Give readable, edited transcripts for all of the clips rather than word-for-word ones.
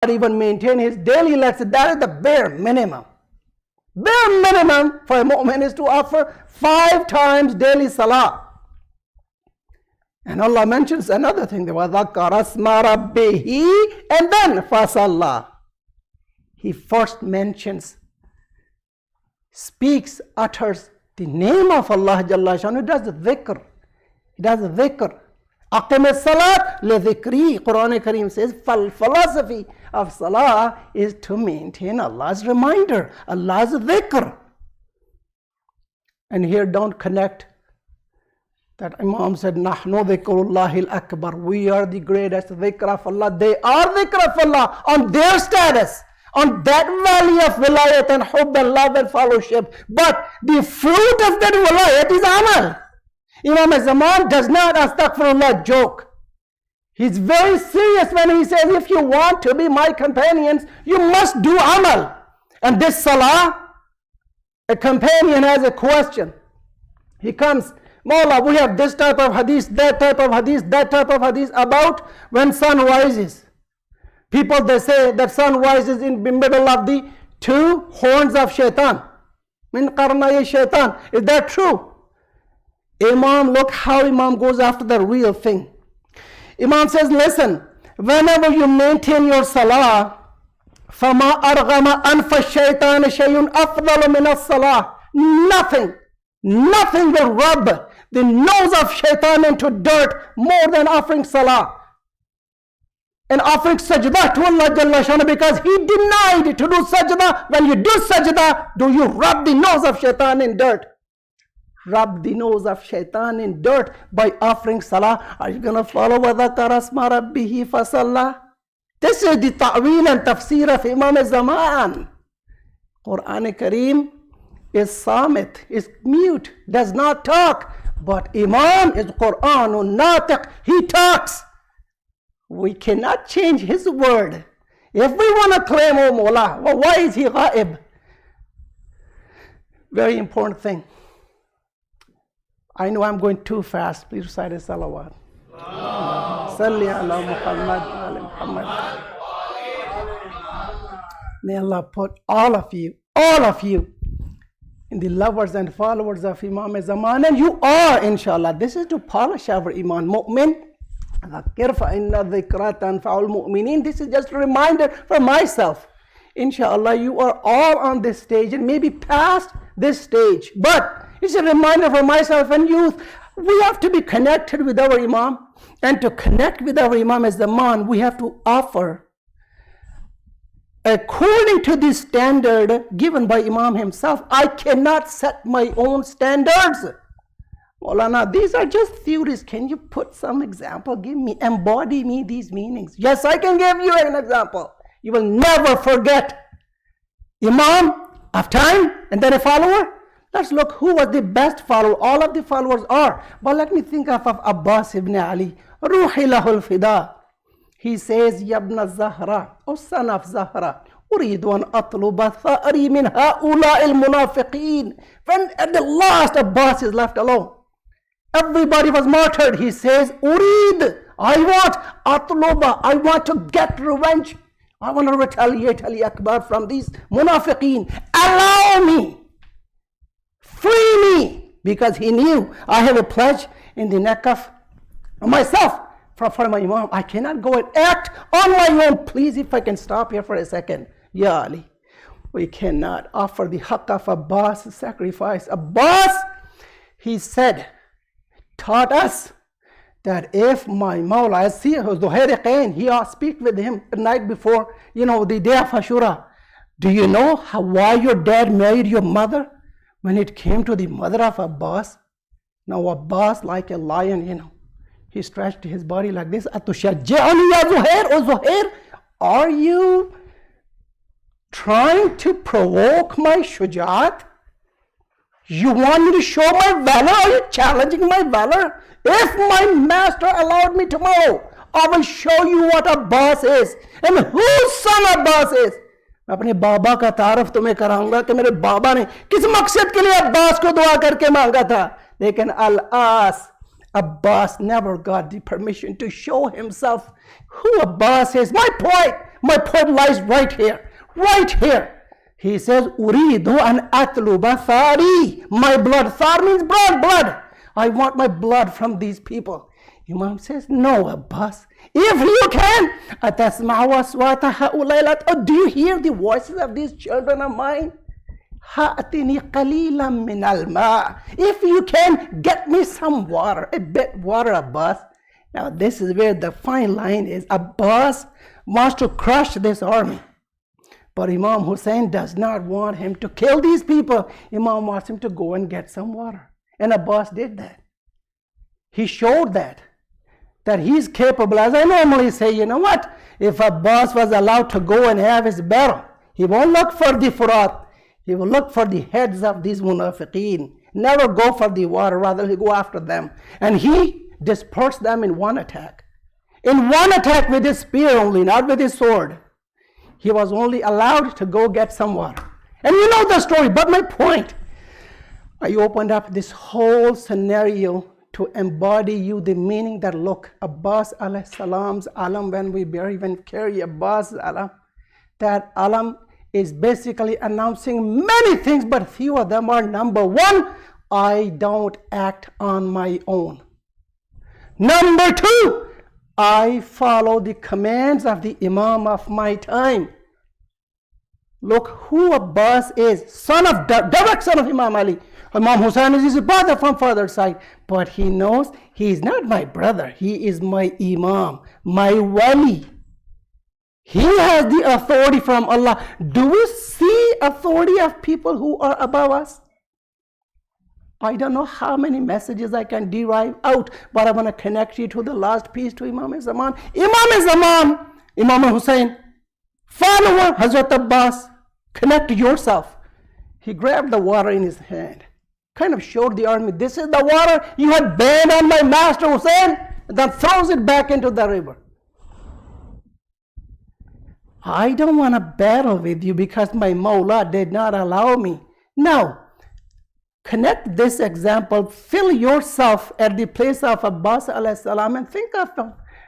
cannot even maintain his daily life. That is the bare minimum. Bare minimum for a mu'min is to offer 5 times daily salah. And Allah mentions another thing, وَذَكَّرَ اسْمَ رَبِّهِ, and then فَصَلَّى. He first mentions, speaks, utters the name of Allah Jalla Shanu. He does the dhikr. He does the dhikr. أَقِمِ الصَّلَاةِ لِذِكْرِي. Quran Kareem says, philosophy of salah is to maintain Allah's reminder, Allah's dhikr. And here don't connect that Imam said, نَحْنُ ذِكْرُ اللَّهِ الْأَكْبَرُ. We are the greatest dhikr of Allah. They are dhikr of Allah on their status, on that valley of wilayat and hubb and love and fellowship. But the fruit of that wilayat is amal. Imam Zaman does not, astaghfirullah, joke. He's very serious when he says, if you want to be my companions, you must do amal. And this salah, a companion has a question. He comes, Mawla, we have this type of hadith, that type of hadith, that type of hadith about when sun rises. People, they say that sun rises in the middle of the 2 horns of shaitan. Min qarnay shaitan. Is that true? Imam, look how Imam goes after the real thing. Imam says, listen, whenever you maintain your salah, فَمَا أَرْغَمَ أَنْفَ الشَّيْطَانِ شَيْءٌ أَفْضَلُ مِنَ الصَّلَاةِ. Nothing will rub the nose of shaitan into dirt more than offering salah. And offering sajda to Allah Jalla Shana, because he denied to do sajda. When you do sajda, do you rub the nose of shaitan in dirt? Rub the nose of shaitan in dirt by offering salah. Are you going to follow وَذَكَرَ اسْمَ رَبِّهِ فَصَلَّى? This is the ta'weel and tafsir of Imam Zaman. Quran Kareem is samit, is mute, does not talk. But Imam is Quranun natiq, he talks. We cannot change his word. If we want to claim, oh Mawla, well, why is he ghaib? Very important thing. I know I'm going too fast. Please recite a salawat. Salli ala Muhammad wa ala Muhammad. May Allah put all of you in the lovers and followers of Imam Zaman. And you are, inshallah. This is to polish our iman. Mu'min. This is just a reminder for myself. Inshallah, you are all on this stage and maybe past this stage. But it's a reminder for myself and youth. We have to be connected with our Imam. And to connect with our Imam as Zaman, we have to offer according to the standard given by Imam himself. I cannot set my own standards. Maulana, these are just theories. Can you put some example? Give me, embody me these meanings. Yes, I can give you an example. You will never forget Imam of time and then a follower. Let's look who was the best follower. All of the followers are. But let me think of Abbas ibn Ali. Ruhi lahul fida. He says, Yabna Zahra, O son of Zahra, أريد أن أطلب ثأري من هؤلاء المنافقين. When at the last Abbas is left alone, everybody was martyred. He says, Urid, I want Atluba, I want to get revenge. I want to retaliate Ali Akbar from these munafiqeen. Allow me, free me, because he knew I have a pledge in the neck of myself for my Imam. I cannot go and act on my own. Please, if I can stop here for a second. Ya Ali, we cannot offer the haqq of Abbas sacrifice. Abbas, he said, taught us that if my Mawla, I see Zuhair Qain, he speak with him the night before, the day of Ashura. Do you know why your dad married your mother? When it came to the mother of Abbas, now Abbas, like a lion, he stretched his body like this. Atushajja'ani ya Zuhair, O Zuhair, are you trying to provoke my shuja'at? You want me to show my valor? Are you challenging my valor? If my master allowed me tomorrow, I will show you what Abbas is and whose son Abbas is. मैं अपने बाबा का तारफ तुम्हें कराऊंगा कि मेरे बाबा ने किस मकसद के लिए अब्बास को दुआ करके मांगा था. लेकिन Al-As, Abbas never got the permission to show himself who Abbas is. My point, My point lies right here. Right here. He says, Uridu an atluba thari. My blood. Thar means blood. I want my blood from these people. Imam says, no, Abbas. If you can, do you hear the voices of these children of mine? If you can, get me some water, a bit water, Abbas. Now this is where the fine line is. Abbas wants to crush this army. But Imam Hussain does not want him to kill these people. Imam wants him to go and get some water. And Abbas did that. He showed that he's capable. As I normally say, you know what? If Abbas was allowed to go and have his battle, he won't look for the Furat. He will look for the heads of these munafiqeen. Never go for the water, rather he go after them. And he dispersed them in one attack. In one attack with his spear only, not with his sword. He was only allowed to go get some water. And you know the story, but my point, I opened up this whole scenario to embody you the meaning that, look, Abbas alayhi salam's alam, when we carry Abbas alam, that alam is basically announcing many things, but few of them are: number one, I don't act on my own. Number two, I follow the commands of the Imam of my time. Look who Abbas is, direct son of Imam Ali. Imam Hussain is his brother from father's side, but he knows he is not my brother. He is my Imam, my wali. He has the authority from Allah. Do we see authority of people who are above us? I don't know how many messages I can derive out, but I want to connect you to the last piece, to Imam Zaman. Imam Zaman, Imam Hussain, follower Hazrat Abbas, connect yourself. He grabbed the water in his hand, kind of showed the army, this is the water you had banned on my master Hussain, and then throws it back into the river. I don't want to battle with you because my Mawla did not allow me. Now, connect this example, fill yourself at the place of Abbas alayhi salam and think of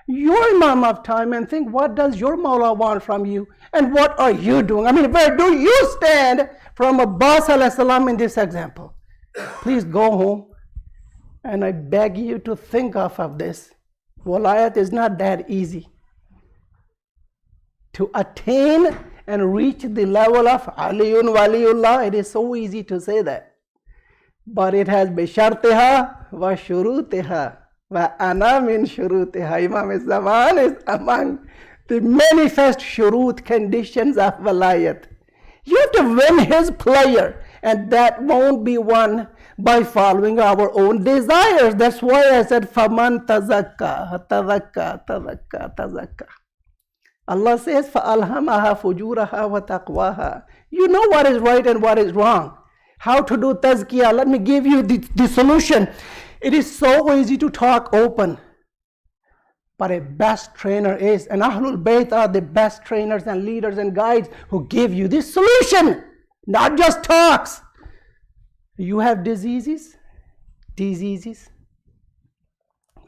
your Imam of time and think, what does your Mawla want from you? And what are you doing? I mean, where do you stand from Abbas alayhi salam in this example? Please go home and I beg you to think of this. Walayat is not that easy. To attain and reach the level of Aliyun Waliullah, it is so easy to say that. But it has bishartiha wa shurutiha wa ana min shurutiha. Imam Zaman is among the manifest shurut, conditions of walayat. You have to win his player, and that won't be won by following our own desires. That's why I said, faman tazakka, tazakka, tazakka, tazakka. Allah says, فَأَلْهَمَهَا فُجُورَهَا وَتَقْوَاهَا. You know what is right and what is wrong. How to do tazkiyah. Let me give you the solution. It is so easy to talk open. But a best trainer is, and Ahlul Bayt are the best trainers and leaders and guides who give you this solution. Not just talks. You have diseases.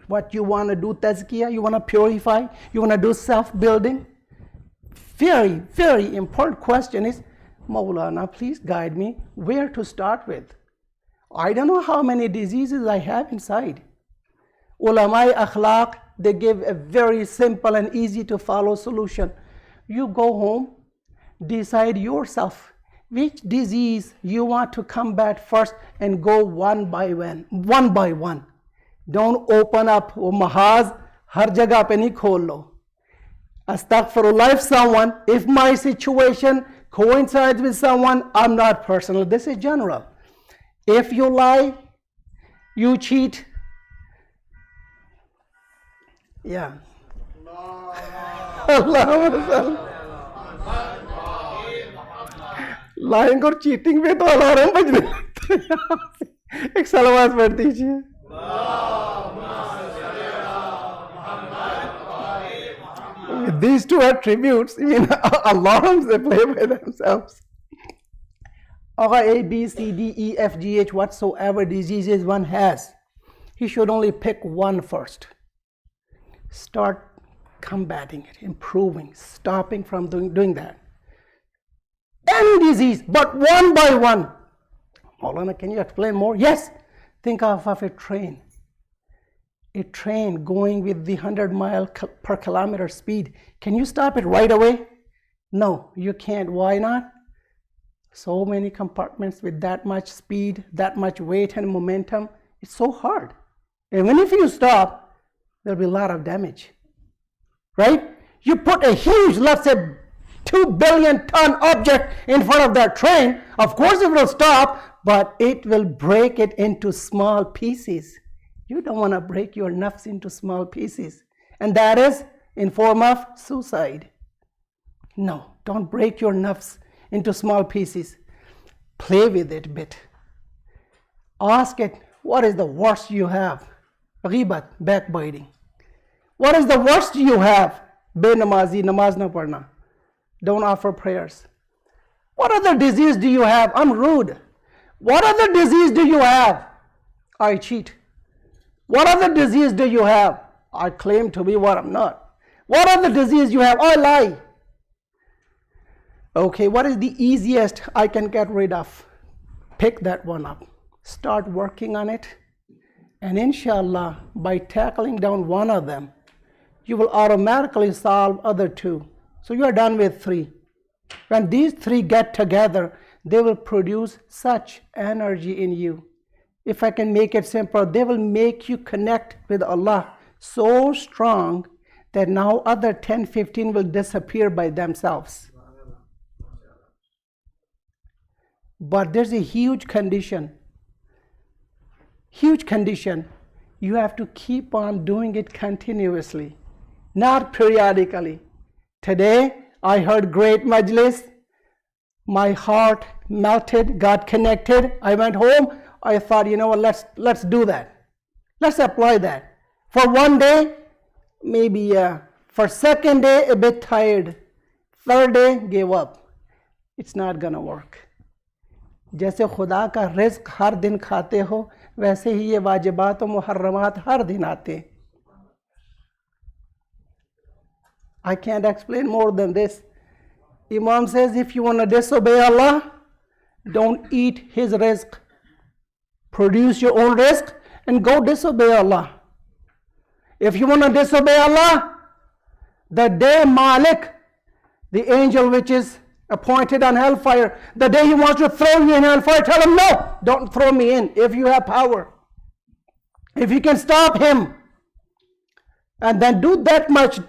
What you want to do tazkiyah, you want to purify, you want to do self-building. Very, very important question is, Maulana, please guide me where to start with. I don't know how many diseases I have inside. Ulamai akhlaq, they give a very simple and easy to follow solution. You go home, decide yourself which disease you want to combat first and go one by one. Don't open up mahaz har jagah pe nahi khol lo. Astaghfirullah, if my situation coincides with someone, I'm not personal. This is general. If you lie, you cheat. Yeah. Lying और cheating में तो alarm बजने लगते हैं। एक सलावत पढ़ दीजिए। With these two attributes, alarms, they play by themselves. A, B, C, D, E, F, G, H, whatsoever diseases one has, he should only pick one first. Start combating it, improving, stopping from doing that. Any disease, but one by one. Maulana, can you explain more? Yes. Think of a train. A train going with the 100-mile per kilometer speed. Can you stop it right away? No, you can't. Why not? So many compartments with that much speed, that much weight and momentum. It's so hard. Even if you stop, there'll be a lot of damage. Right? You put a huge, let's say, 2 billion ton object in front of that train. Of course it will stop, but it will break it into small pieces. You don't want to break your nafs into small pieces. And that is in form of suicide. No, don't break your nafs into small pieces. Play with it a bit. Ask it, what is the worst you have? Ghibat, backbiting. What is the worst you have? Be-namazi, namaz na padna. Don't offer prayers. What other disease do you have? I'm rude. What other disease do you have? I cheat. What other disease do you have? I claim to be what I'm not. What other disease you have? I lie. Okay, what is the easiest I can get rid of? Pick that one up. Start working on it. And inshallah, by tackling down one of them, you will automatically solve other two. So you are done with 3. When these 3 get together, they will produce such energy in you. If I can make it simple, they will make you connect with Allah so strong that now other 10, 15 will disappear by themselves. But there's a huge condition. Huge condition. You have to keep on doing it continuously, not periodically. Today, I heard great majlis. My heart melted, got connected. I went home. I thought, you know what, let's do that. Let's apply that. For one day, maybe for second day, a bit tired. Third day, gave up. It's not gonna work. जैसे खुदा का रिज़्क़ हर दिन खाते हो, वैसे ही ये वाजिबात और मुहर्रमात हर दिन आते. I can't explain more than this. Imam says, if you want to disobey Allah, don't eat His rizq. Produce your own rizq and go disobey Allah. If you want to disobey Allah, the day Malik, the angel which is appointed on hellfire, the day he wants to throw you in hellfire, tell him, no, don't throw me in if you have power. If you can stop him, and then do that much,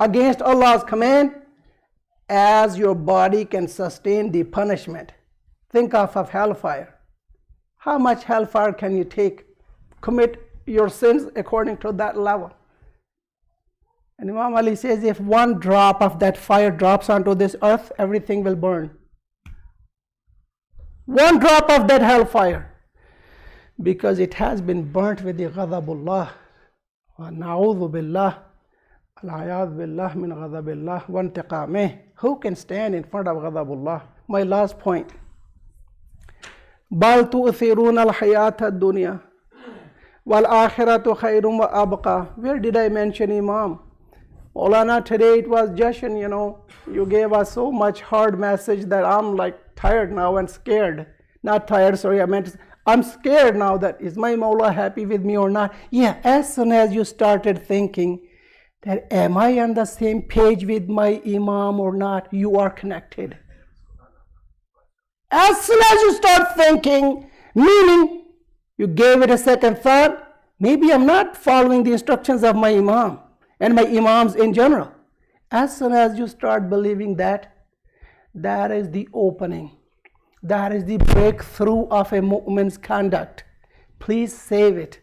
against Allah's command, as your body can sustain the punishment. Think of hellfire. How much hellfire can you take? Commit your sins according to that level. And Imam Ali says, if one drop of that fire drops onto this earth, everything will burn. One drop of that hellfire. Because it has been burnt with the ghadabullah. Wa na'udhu billah. Al-ayadh billah min ghadabillah wa intiqameh. Who can stand in front of ghadabullah? My last point. Bal tu'thiruna al-hayata ad-dunya wal akhiratu khayrun wa abqa. Where did I mention Imam? Maulana, today it was Jashan, you gave us so much hard message that I'm like tired now and scared. Not tired, sorry, I'm scared now that is my Maula happy with me or not. Yeah, as soon as you started thinking that am I on the same page with my Imam or not, you are connected. As soon as you start thinking, meaning you gave it a second thought, maybe I'm not following the instructions of my Imam and my Imams in general. As soon as you start believing that, that is the opening. That is the breakthrough of a mu'min's conduct. Please save it.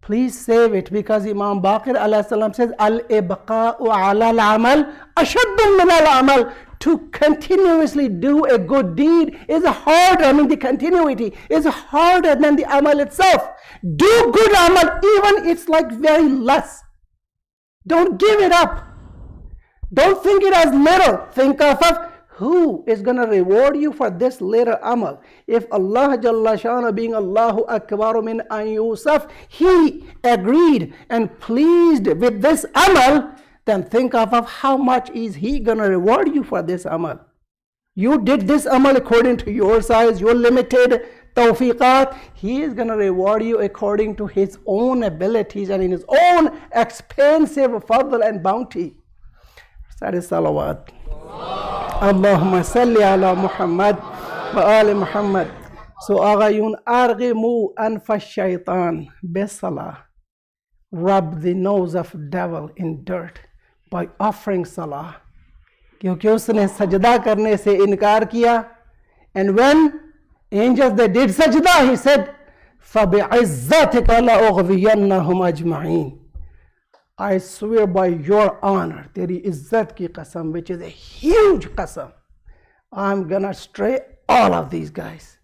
Please save it, because Imam Baqir alayhi salam says, Al-ibqa'u ala al-amal ashaddu min al-amal. To continuously do a good deed is harder, the continuity is harder than the amal itself. Do good amal, even it's like very less. Don't give it up. Don't think it as little. Think of Who is going to reward you for this later amal? If Allah Jalla Shana being Allahu Akbar min an Yusuf, He agreed and pleased with this amal, then think of how much is He going to reward you for this amal. You did this amal according to your size, your limited tawfiqat. He is going to reward you according to His own abilities and in His own expansive fadl and bounty. That is salawat. Allahumma salli ala Muhammad wa ali Muhammad. So aghayun arghimu anfa shaitan bisalah. Rub the nose of devil in dirt by offering salah. क्योंकि उसने सजदा करने से इनकार किया. And when angels they did sajda, he said, فَبِعِزَّتِكَ لَأُغْوِيَنَّهُمْ أَجْمَعِينَ. I swear by your honor, teri izzat ki qasam, which is a huge qasam, I'm gonna stray all of these guys.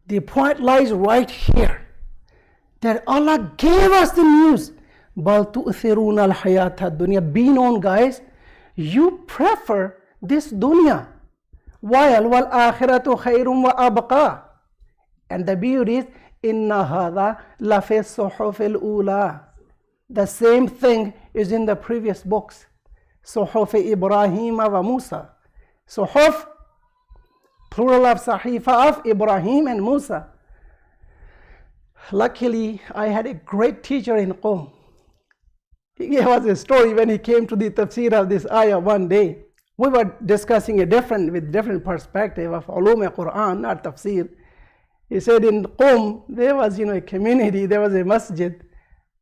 The point lies right here, that Allah gave us the news. بَلْ تُؤْثِرُونَ الْحَيَاةَ الدُّنْيَا. Be known, guys, you prefer this dunya. While وَالْآخِرَةُ خَيْرٌ وَأَبْقَى. And the beauty is, إِنَّ هَذَا لَفِي الصُّحُفِ الْأُولَى. The same thing is in the previous books. صُحُفِ إِبْرَاهِيمَ وَمُوسَى. صُحُف, plural of Sahifa of Ibrahim and Musa. Luckily, I had a great teacher in Qom. He gave us a story when he came to the tafsir of this ayah one day. We were discussing with different perspective of ulum Quran, not tafsir. He said in Qom, there was a community, there was a masjid.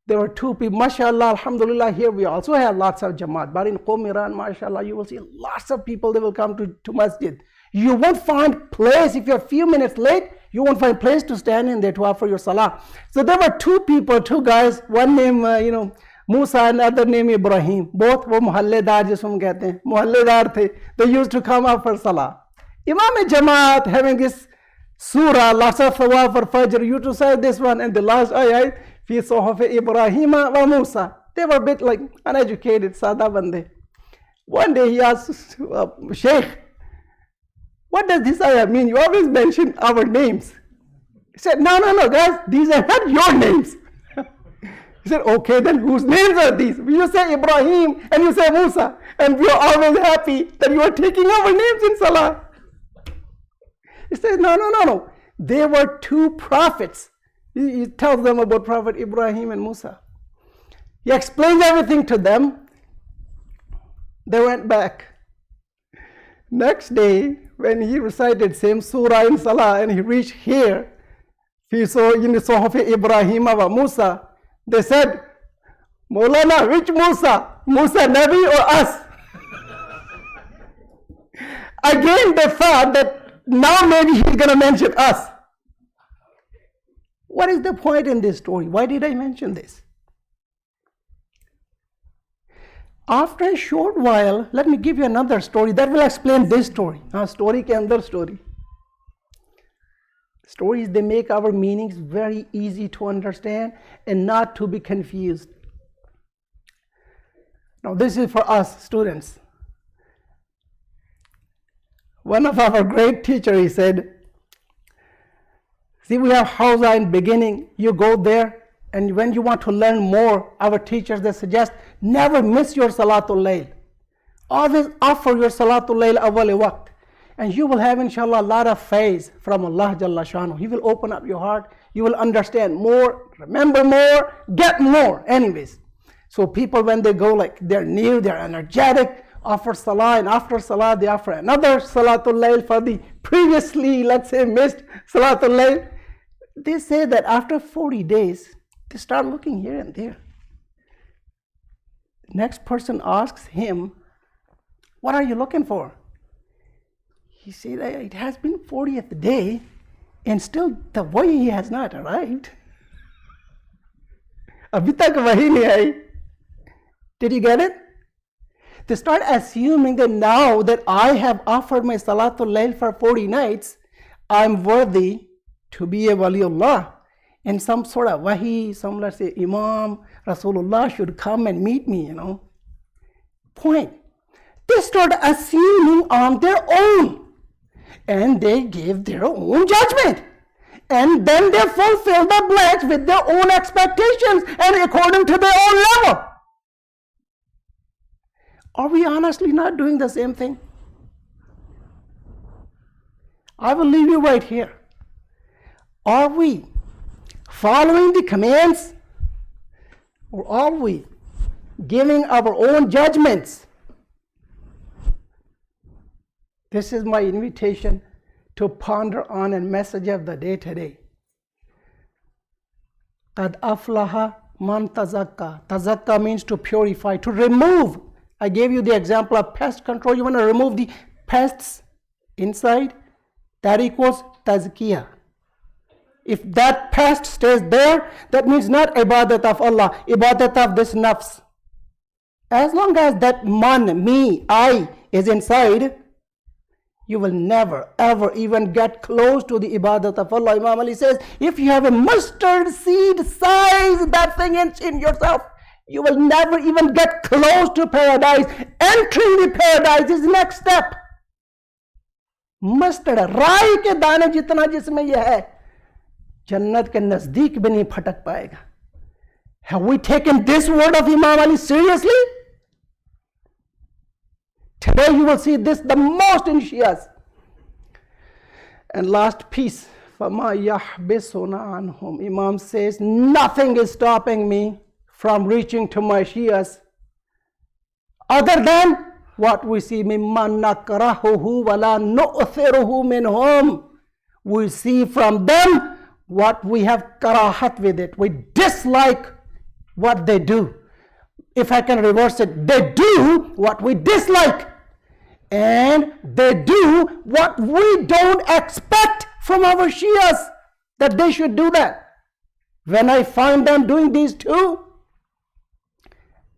There were two people, mashallah, alhamdulillah, here we also have lots of jamaat. But in Qom, Iran, mashallah, you will see lots of people, they will come to masjid. You won't find place, if you're a few minutes late, you won't find place to stand in there to offer your salah. So there were two people, two guys, one named, Musa and other name Ibrahim. Both वो मोहल्लेदार जिसको हम कहते हैं, मोहल्लेदार थे. They used to come up for salah. Imam Jamaat having this surah, lots of thawaf for Fajr, you to say this one, and the last ayat, fi suhuf Ibrahim wa Musa. They were a bit like uneducated, sada bande. One day he asked Sheikh, what does this ayat mean? You always mention our names. He said, no, guys, these are not your names. He said, okay, then whose names are these? You say Ibrahim and you say Musa, and we are always happy that you are taking our names in salah. He said, no. They were two prophets. He tells them about Prophet Ibrahim and Musa. He explains everything to them. They went back. Next day, when he recited same surah in salah and he reached here, he saw in the Suhuf Ibrahim wa Musa, they said, Maulana, which Musa? Musa Nabi or us? Again, they thought that now maybe he's going to mention us. What is the point in this story? Why did I mention this? After a short while, let me give you another story that will explain this story. Story ke andar story. Stories, they make our meanings very easy to understand and not to be confused. Now this is for us students. One of our great teachers, he said, see, we have Hawza in beginning, you go there, and when you want to learn more, our teachers, they suggest, never miss your Salatul Layl. Always offer your Salatul Layl awwal waqt. And you will have, inshallah, a lot of faith from Allah Jalla Shanu. He will open up your heart. You will understand more, remember more, get more. Anyways, so people, when they go, like they're new, they're energetic, offer salah, and after salah, they offer another Salatul Layl for the previously, let's say, missed Salatul Layl. They say that after 40 days, they start looking here and there. The next person asks him, what are you looking for? He said, it has been 40th day and still the wahi has not arrived. Abhi tak wahi nahi aayi. Did you get it? They start assuming that now that I have offered my Salatul Layl for 40 nights, I'm worthy to be a Waliullah. And some sort of wahi, some, let's say, Imam, Rasulullah should come and meet me, Point. They start assuming on their own. And they give their own judgment. And then they fulfill the blanks with their own expectations and according to their own level. Are we honestly not doing the same thing? I will leave you right here. Are we following the commands? Or are we giving our own judgments? This is my invitation to ponder on and message of the day today. Qad aflaha man tazakka. Tazakka means to purify, to remove. I gave you the example of pest control. You want to remove the pests inside? That equals tazkiyah. If that pest stays there, that means not ibadat of Allah, ibadat of this nafs. As long as that man, me, I is inside, you will never ever even get close to the ibadat of Allah. Imam Ali says, if you have a mustard seed size, that thing in yourself, you will never even get close to paradise. Entering the paradise is the next step. Mustard, राई के दाने जितना जिसमें यह है, जन्नत के नजदीक भी नहीं फटक पाएगा. Have we taken this word of Imam Ali seriously? Today you will see this the most in Shias. And last piece, فَمَا يَحْبِسُنَا عَنْهُمْ. Imam says, nothing is stopping me from reaching to my Shias other than what we see, مِمَّا نَكْرَهُهُ وَلَا نُؤْثِرُهُ مِنْهُمْ. We see from them what we have karahat with it. We dislike what they do. If I can reverse it, they do what we dislike. And they do what we don't expect from our Shias, that they should do that. When I find them doing these two,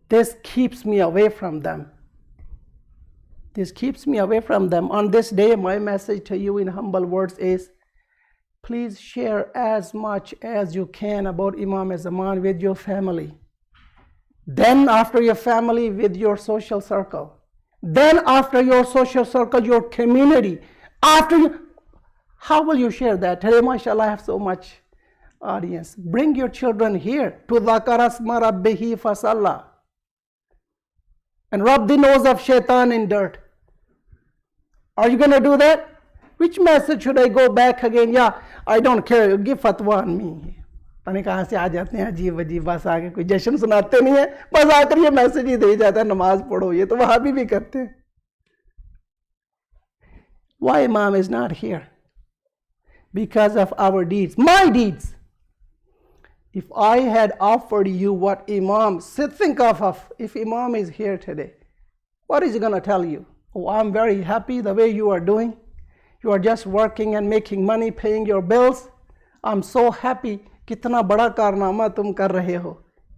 this keeps me away from them. This keeps me away from them. On this day, my message to you in humble words is, please share as much as you can about Imam Zaman with your family. Then after your family, with your social circle. Then after your social circle, your community. After you, how will you share that? Today, mashallah, I have so much audience. Bring your children here to Dhakara Asma Rabbihi Fasalla. And rub the nose of shaitan in dirt. Are you going to do that? Which message should I go back again? Yeah, I don't care. Give fatwa on me. पता कहाँ से आ जाते हैं अजीब अजीब बस आके कोई जश्न सुनाते नहीं है, बस आकर ये मैसेज ही दे जाता है नमाज पढ़ो. ये तो वहाबी भी करते हैं. Why Imam is not here? Because of our deeds, my deeds. If I had offered you what Imam, think of if Imam is here today, what is he going to tell you? Oh, I'm very happy the way you are doing. You are just working and making money, paying your bills. I'm so happy. कितना बड़ा कारनामा तुम कर रहे हो,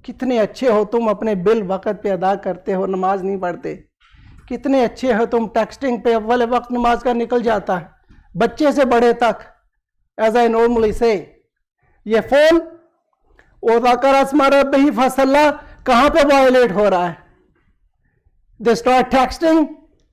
कितने अच्छे हो तुम, अपने बिल वक्त पे अदा करते हो, नमाज नहीं पढ़ते, कितने अच्छे हो तुम, टेक्सटिंग पे अव्वल वक्त नमाज का निकल जाता है, बच्चे से बड़े तक. एज आई नॉर्मली से, ये फोन ओ ज़ाकर अस्मा रब्बिही फसल्ला कहाँ पे वायलेट हो रहा है? They start texting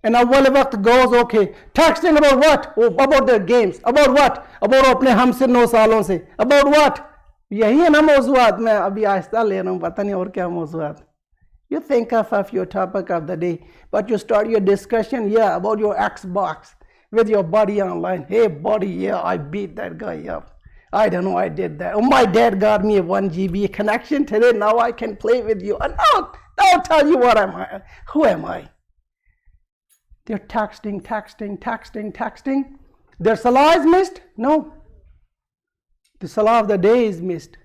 and अव्वल वक्त goes okay. Texting about what? Oh, about their games. About what? About अपने हमसे 9 सालों से. About what? यही है ना मौज़ूआत. मैं अभी आहिस्ता ले रहा हूँ, पता नहीं और क्या मौज़ूआत. You think of your topic of the day, but you start your discussion, yeah, about your Xbox with your buddy online. Hey buddy, yeah, I beat that guy up. I don't know, I did that. Oh, my dad got me a 1 GB connection today. Now I can play with you. And I'll tell you what am I. Who am I? They're texting. Their salah is missed? No. The salah of the day is missed.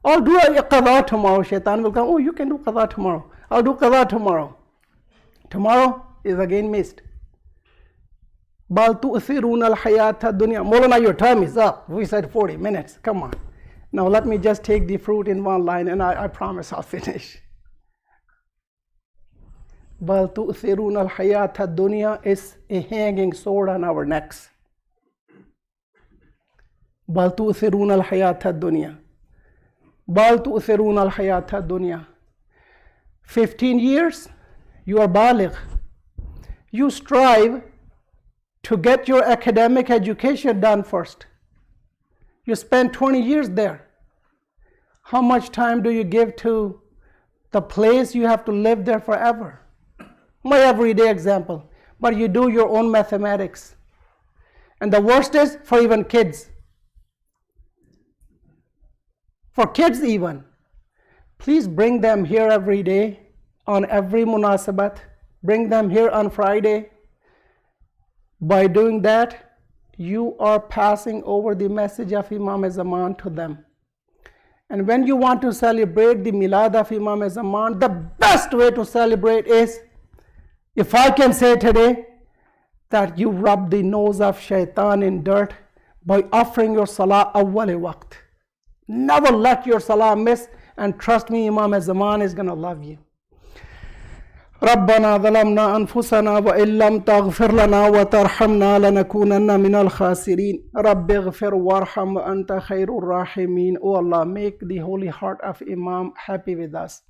I'll do a qadha tomorrow. Shaitan will come. Oh, you can do qadha tomorrow. I'll do qadha tomorrow. Tomorrow is again missed. Bal tu'thiruna al-hayata dunya. Maulana, your time is up. We said 40 minutes. Come on. Now let me just take the fruit in one line and I promise I'll finish. Bal tu'thiruna al-hayata dunya is a hanging sword on our necks. Bal tu'thiruna al-hayata dunya. Bal tu'thiruna al-hayata dunya. 15 years, you are baligh. you strive to get your academic education done first. You spend 20 years there. How much time do you give to the place you have to live there forever? My everyday example. But you do your own mathematics. And the worst is for even kids. For kids even. Please bring them here every day, on every munasabat. Bring them here on Friday. By doing that, you are passing over the message of Imam Zaman to them. And when you want to celebrate the Milad of Imam Zaman, the best way to celebrate is, if I can say today, that you rub the nose of shaitan in dirt by offering your salah awwal waqt. Never let your salah miss, and trust me, Imam Zaman is going to love you. ربنا ظلمنا أنفسنا وإن لم تغفر لنا وترحمنا لنكونن من الخاسرين رب اغفر وارحم وأنت خير الراحمين. Oh Allah, make the holy heart of Imam happy with us.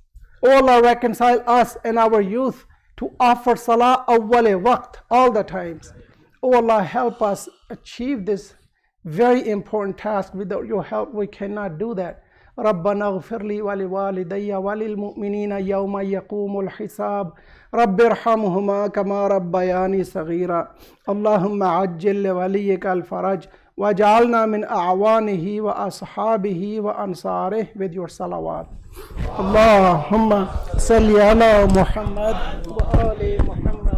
Oh Allah, reconcile us and our youth to offer salah awwal waqt all the times. Oh Allah, help us achieve this very important task. Without your help, we cannot do that. ربنا اغفر لي ولوالدي وللمؤمنين يوم يقوم الحساب رب ارحمهما كما ربياني صغيرا اللهم عجل لوليك الفرج وجعلنا من أعوانه وأصحابه وأنصاره with your salawat. اللهم صل على محمد وآل محمد